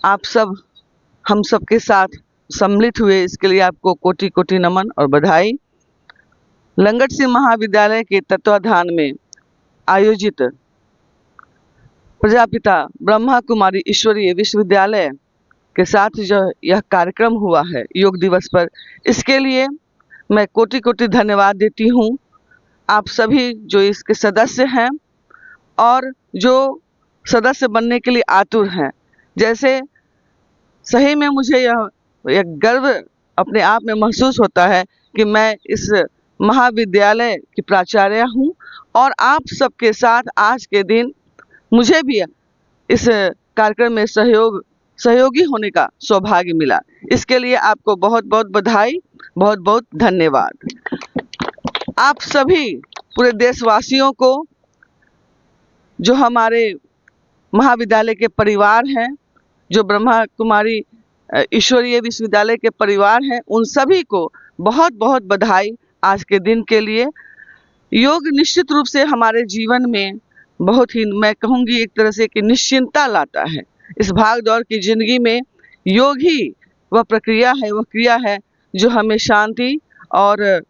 आप सब हम सब के साथ सम्मिलित हुए, इसके लिए आपको कोटि कोटि नमन और बधाई। लंगट सिंह महाविद्यालय के तत्वाधान में आयोजित प्रजापिता ब्रह्मा कुमारी ईश्वरीय विश्वविद्यालय के साथ जो यह कार्यक्रम हुआ है योग दिवस पर, इसके लिए मैं कोटि कोटि धन्यवाद देती हूँ। आप सभी जो इसके सदस्य हैं और जो सदस्य बनने के लिए आतुर हैं, जैसे सही में मुझे यह गर्व अपने आप में महसूस होता है कि मैं इस महाविद्यालय की प्राचार्य हूँ और आप सबके साथ आज के दिन मुझे भी इस कार्यक्रम में सहयोगी होने का सौभाग्य मिला। इसके लिए आपको बहुत बहुत बधाई, बहुत बहुत धन्यवाद। आप सभी पूरे देशवासियों को, जो हमारे महाविद्यालय के परिवार हैं, जो ब्रह्मा कुमारी ईश्वरीय विश्वविद्यालय के परिवार हैं, उन सभी को बहुत बहुत बधाई आज के दिन के लिए। योग निश्चित रूप से हमारे जीवन में बहुत ही, मैं कहूँगी एक तरह से कि निश्चिंतता लाता है। इस भाग दौड़ की जिंदगी में योग ही वह प्रक्रिया है, वह क्रिया है जो हमें शांति और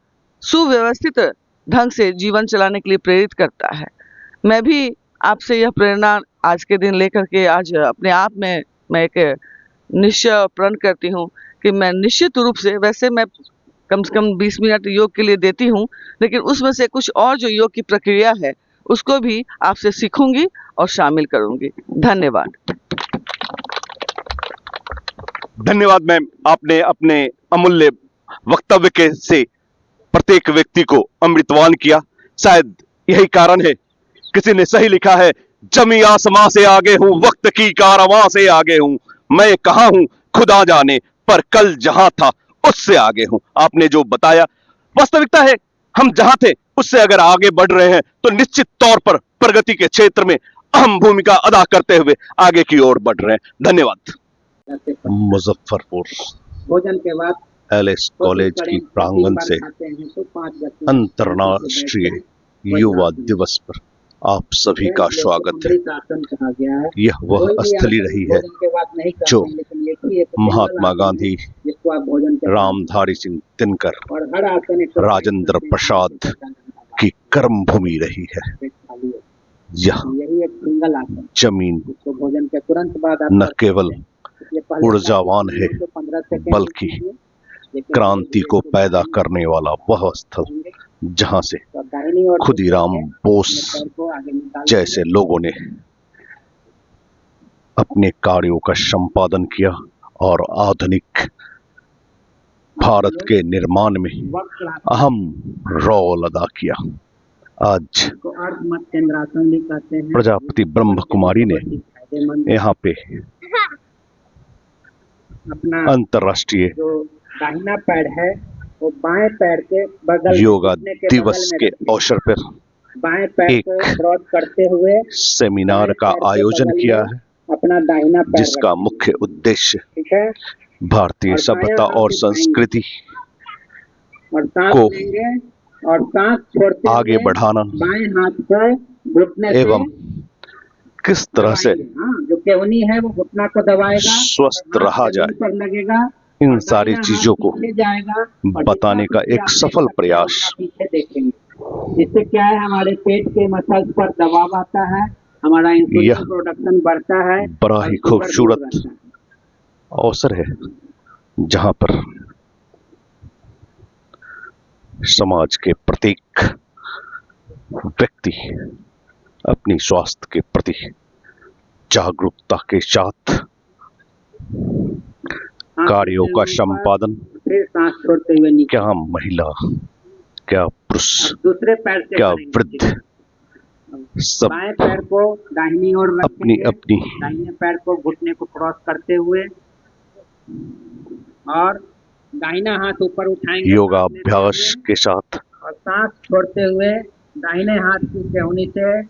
सुव्यवस्थित ढंग से जीवन चलाने के लिए प्रेरित करता है। मैं भी आपसे यह प्रेरणा आज के दिन लेकर के आज अपने आप में मैं एक निश्चय प्रण करती हूँ कि मैं निश्चित रूप से, वैसे मैं कम से कम 20 मिनट योग के लिए देती हूँ, लेकिन उसमें से कुछ और जो योग की प्रक्रिया है उसको भी आपसे सीखूंगी और शामिल करूंगी। धन्यवाद। धन्यवाद मैम, आपने अपने अमूल्य वक्तव्य के से प्रत्येक व्यक्ति को अमृतवान किया। शायद यही कारण है, किसी ने सही लिखा है, जमी आसमां से आगे हूं, वक्त की कारवां से आगे हूं, मैं कहां हूं खुदा जाने, पर कल जहां था उससे आगे हूं। आपने जो बताया वास्तविकता है, हम जहां थे उससे अगर आगे बढ़ रहे हैं तो निश्चित तौर पर प्रगति के क्षेत्र में अहम भूमिका अदा करते हुए आगे की ओर बढ़ रहे हैं। धन्यवाद। मुजफ्फरपुर भोजन के बाद एलएस कॉलेज की प्रांगण से अंतरराष्ट्रीय युवा दिवस पर आप सभी का स्वागत है। यह वह स्थली रही है जो महात्मा गांधी, रामधारी सिंह दिनकर, राजेंद्र प्रसाद की कर्म भूमि रही है। यह जमीन न केवल ऊर्जावान है बल्कि क्रांति को पैदा करने वाला वह स्थल जहां से खुदीराम बोस जैसे लोगों ने अपने कार्यों का संपादन किया और आधुनिक भारत के निर्माण में अहम रोल अदा किया। आज प्रजापति ब्रह्म कुमारी ने यहाँ पे अंतरराष्ट्रीय दाहिना पैर है वो बाएं पैर के बगल योगा दिवस के अवसर पर बाएं पैर को क्रॉस करते हुए सेमिनार का आयोजन किया है, अपना दाहिना पैर जिसका मुख्य उद्देश्य ठीक है भारतीय सभ्यता और संस्कृति को और सांस छोड़ते आगे बढ़ाना बाएं हाथ को घुटने एवं किस तरह से जो केवनी है वो घुटना को दबाएगा, स्वस्थ रहा जाए, पर लगेगा, इन सारी चीजों को बताने का एक सफल प्रयास। पीछे देखेंगे इससे क्या है, हमारे पेट के मसल्स पर दबाव आता है, हमारा इंसुलिन प्रोडक्शन बढ़ता है। बड़ा ही खूबसूरत अवसर है जहां पर समाज के प्रत्येक व्यक्ति अपनी स्वास्थ्य के प्रति जागरूकता के साथ कार्यों का संपादन, क्या महिला, क्या पुरुष, दूसरे पैर से क्या वृद्ध, सब बाएं पैर को दाहिनी ओर अपनी अपनी दाहिने पैर को घुटने को क्रॉस करते हुए और दाहिना हाथ ऊपर उठाएंगे योगाभ्यास के साथ और सांस छोड़ते हुए दाहिने हाथ की केहनी से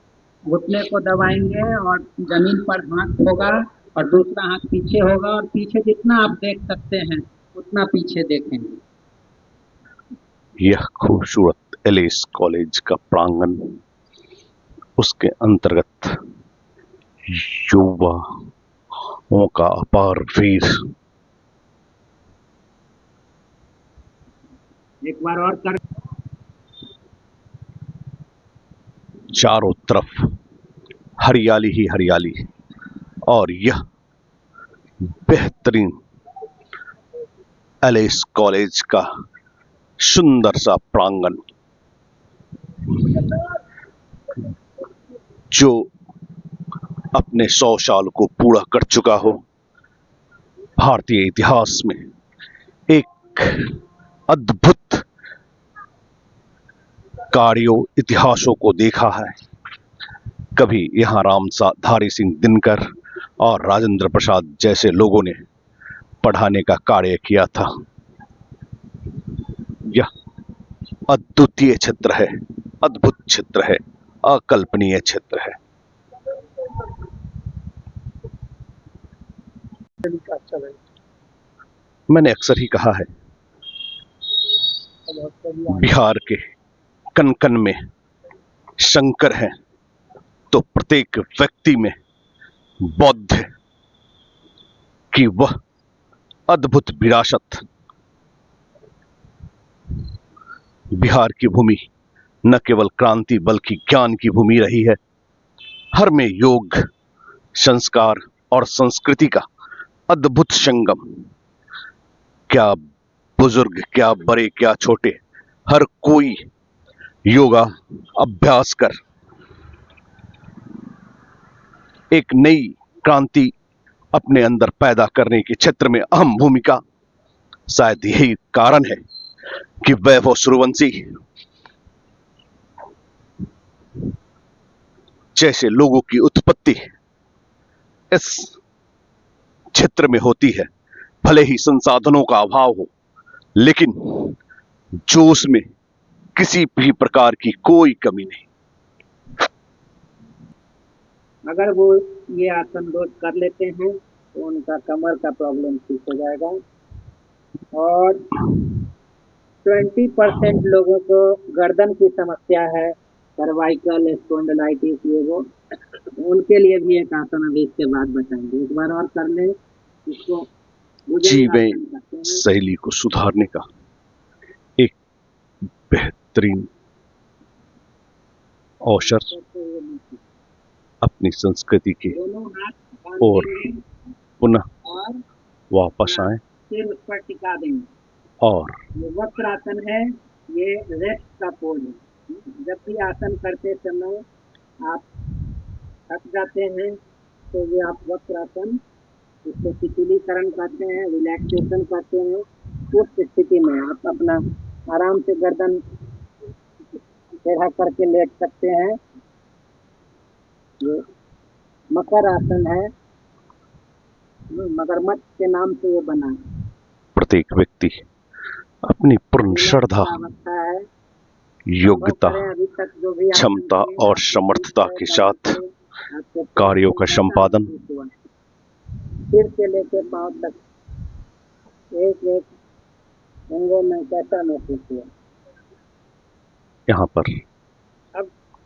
घुटने को दबाएंगे और जमीन पर हाथ होगा और दूसरा हाथ पीछे होगा और पीछे जितना आप देख सकते हैं उतना पीछे देखेंगे। यह खूबसूरत एलएस कॉलेज का प्रांगण, उसके अंतर्गत युवा का अपार वीर। एक बार और कर। चारों तरफ हरियाली ही हरियाली और यह बेहतरीन एलिस कॉलेज का सुंदर सा प्रांगण जो अपने 100 साल को पूरा कर चुका हो। भारतीय इतिहास में एक अद्भुत कार्यों इतिहासों को देखा है। कभी यहाँ रामधारी सिंह दिनकर और राजेंद्र प्रसाद जैसे लोगों ने पढ़ाने का कार्य किया था। यह अद्वितीय क्षेत्र है, अद्भुत क्षेत्र है, अकल्पनीय क्षेत्र है। मैंने अक्सर ही कहा है, बिहार के कण कण में शंकर है तो प्रत्येक व्यक्ति में बौद्ध की वह अद्भुत विरासत। बिहार की भूमि न केवल क्रांति बल्कि ज्ञान की भूमि रही है। हर में योग, संस्कार और संस्कृति का अद्भुत संगम। क्या बुजुर्ग, क्या बड़े, क्या छोटे, हर कोई योगा अभ्यास कर एक नई क्रांति अपने अंदर पैदा करने के क्षेत्र में अहम भूमिका। शायद यही कारण है कि वैभव सूर्यवंशी जैसे लोगों की उत्पत्ति इस क्षेत्र में होती है। भले ही संसाधनों का अभाव हो, लेकिन जोश में किसी भी प्रकार की कोई कमी नहीं। अगर वो ये आसन रोज कर लेते हैं तो उनका कमर का प्रॉब्लम ठीक हो जाएगा। और 20% लोगों को गर्दन की समस्या है, सर्वाइकल स्पॉन्डिलाइटिस, ये वो, उनके लिए भी एक आसन अभी इसके बाद बताएंगे। एक बार और कर ले इसको। जीवन शैली को सुधारने का एक बेहतरीन अवसर अपनी संस्कृति के और पुनः वापस आए। सिर उस पर टिका देंगे और ये वक्रासन है, ये रेस्ट का पोज है। जब भी आसन करते समय आप थक जाते हैं तो ये आप वक्रासन, इसको शिथिलीकरण कहते हैं, रिलैक्सेशन कहते हैं। उस स्थिति में आप अपना आराम से गर्दन टेढ़ा करके लेट सकते हैं। ये मकर आसन है, मगरमच्छ के नाम से ये बना है। प्रत्येक व्यक्ति अपनी पूर्ण श्रद्धा, योग्यता, क्षमता और समर्थता के साथ कार्यों का संपादन, सिर से लेकर पांव तक एक एक अंगों में कैसा महसूस हुआ। यहाँ पर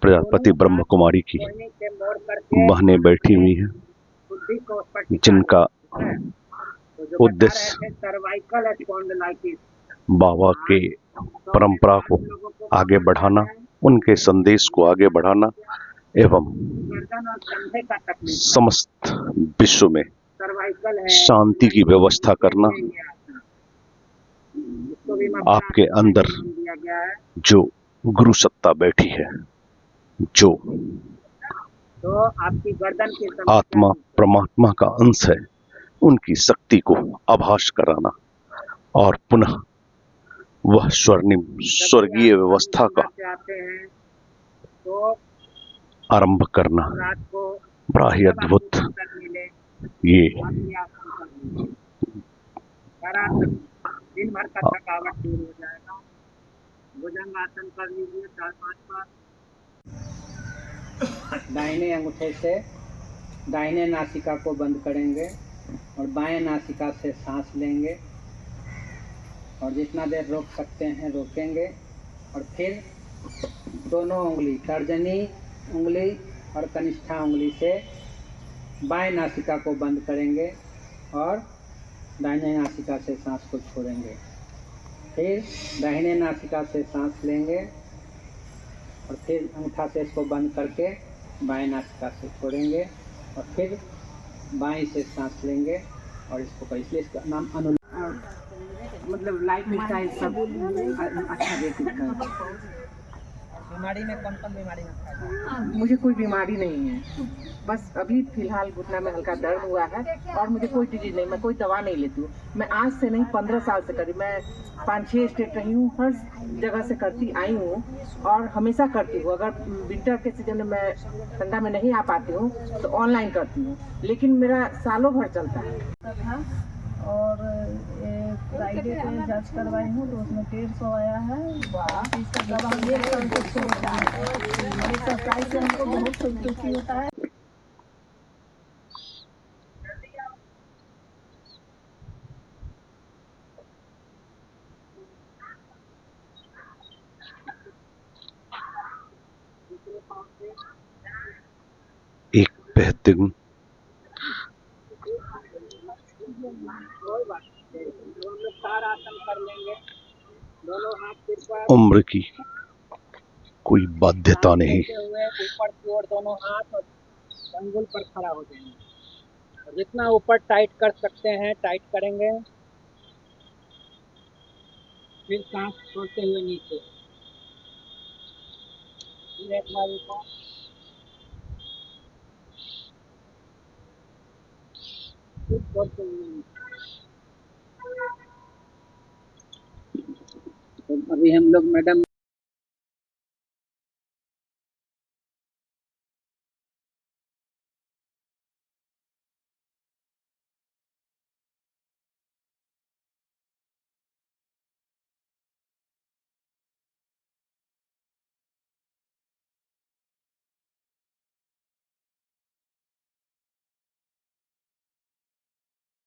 प्रजापति ब्रह्म कुमारी की बहनें बैठी हुई हैं, जिनका उद्देश्य बाबा के परंपरा को आगे बढ़ाना, उनके संदेश को आगे बढ़ाना एवं समस्त विश्व में शांति की व्यवस्था करना। आपके अंदर जो गुरु सत्ता बैठी है, जो आपकी गर्दन की आत्मा परमात्मा का अंश है, उनकी शक्ति को आभास कराना और पुनः वह स्वर्णिम स्वर्गीय व्यवस्था का आरंभ करना बड़ा ही अद्भुत। ये दिन भर का थकावट दूर हो जाएगा। भुजंगासन कर लीजिए 4-5 बार। दाहिने अंगूठे से दाहिने नासिका को बंद करेंगे और बाएं नासिका से सांस लेंगे और जितना देर रोक सकते हैं रोकेंगे। और फिर दोनों उंगली, तर्जनी उंगली और कनिष्ठा उंगली से बाएं नासिका को बंद करेंगे और दाहिने नासिका से सांस को छोड़ेंगे। फिर दाहिने नासिका से सांस लेंगे और फिर अंगूठा से इसको बंद करके बाएं नासिका से छोड़ेंगे और फिर बाएं से सांस लेंगे और इसको इसलिए इसका नाम अनुलोम, मतलब लाइफ स्टाइल सब अच्छा देती है। बीमारी में कौन कौन बीमारी में फायदा? मुझे कोई बीमारी नहीं है, बस अभी फिलहाल घुटना में हल्का दर्द हुआ है और मुझे कोई डिजीज नहीं, मैं कोई दवा नहीं लेती हूँ। मैं आज से नहीं 15 साल से करी, मैं 5-6 स्टेट रही हूँ, हर जगह से करती आई हूँ और हमेशा करती हूँ। अगर विंटर के सीजन में मैं ठंडा में नहीं आ पाती हूँ तो ऑनलाइन करती हूँ, लेकिन मेरा सालों भर चलता है। और फ्राइडे पे जांच करवाई हूँ तो उसमें 150 आया है। इसका दवा ये संतुष्टि होता है, एक्सरसाइज से हमको बहुत संतुष्टि होता है। एक बेहतरीन तारासन कर लेंगे, दोनों हाथ सिर पर, उम्र की कोई बाध्यता नहीं। ऊपर की ओर दोनों हाथ और अंगुल पर खड़ा हो जाएंगे और जितना ऊपर टाइट कर सकते हैं टाइट करेंगे। फिर सांस छोड़ते हुए नीचे, फिर एक बार ऊपर, फिर छोड़ते हुए नीचे। तो अभी हम लोग मैडम